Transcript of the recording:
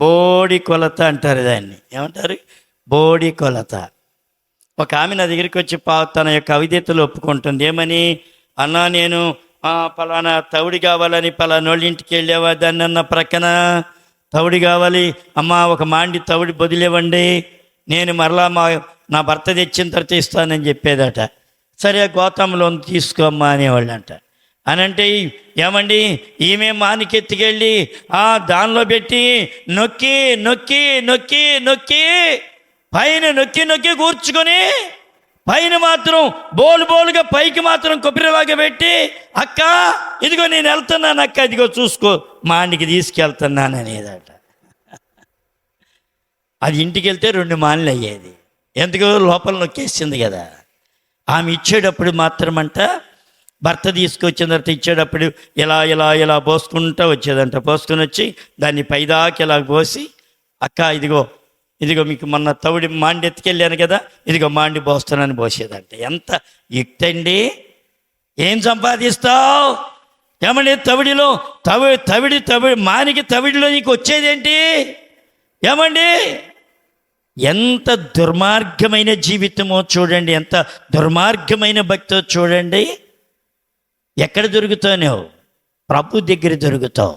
బోడి కొలత అంటారు దాన్ని. ఏమంటారు? బోడి కొలత. ఒక ఆమె నా దగ్గరికి వచ్చి తన యొక్క అవిధేతలు ఒప్పుకుంటుంది. ఏమని? అన్నా, నేను పలానా తవుడి కావాలని పలానోళ్ళ ఇంటికి వెళ్ళేవా, దాన్ని అన్న ప్రక్కన తవుడి కావాలి అమ్మా, ఒక మాండి తవుడి బొదిలేవండి, నేను మరలా నా భర్త తెచ్చిన తర్వాత ఇస్తానని చెప్పేదట. సరే, గోతంలో తీసుకోమ్మా అనేవాళ్ళంట. అని అంటే ఏమండి, ఈమె మానికెత్తికెళ్ళి దానిలో పెట్టి నొక్కి నొక్కి నొక్కి నొక్కి పైన నొక్కి నొక్కి కూర్చుకొని పైన మాత్రం బోలుగా పైకి మాత్రం కొబ్బరిలాగా పెట్టి, అక్క ఇదిగో నేను వెళ్తున్నాను అక్క, ఇదిగో చూసుకో, మా ఇంటికి తీసుకెళ్తున్నాను అనేదట. అది ఇంటికి వెళ్తే 2 మాన్లు అయ్యేది. ఎందుకు? లోపల నొక్కేసింది కదా. ఆమె ఇచ్చేటప్పుడు మాత్రమంట, భర్త తీసుకొచ్చిన తర్వాత ఇచ్చేటప్పుడు ఇలా ఇలా ఇలా పోసుకుంటూ వచ్చేదంట. పోసుకొని వచ్చి దాన్ని పైదాకి ఇలా పోసి, అక్క ఇదిగో మీకు మొన్న తవుడి మాండి ఎత్తుకెళ్ళాను కదా, ఇదిగో మాండి పోస్తానని పోసేదంట. ఎంత యుక్తండి! ఏం సంపాదిస్తావు? ఏమండి, తవిడిలో తవిడి మానికి తవిడిలో నీకు వచ్చేదేంటి? ఏమండి, ఎంత దుర్మార్గమైన జీవితమో చూడండి, ఎంత దుర్మార్గమైన భక్తో చూడండి. ఎక్కడ దొరుకుతావు? ప్రభు దగ్గర దొరుకుతావు.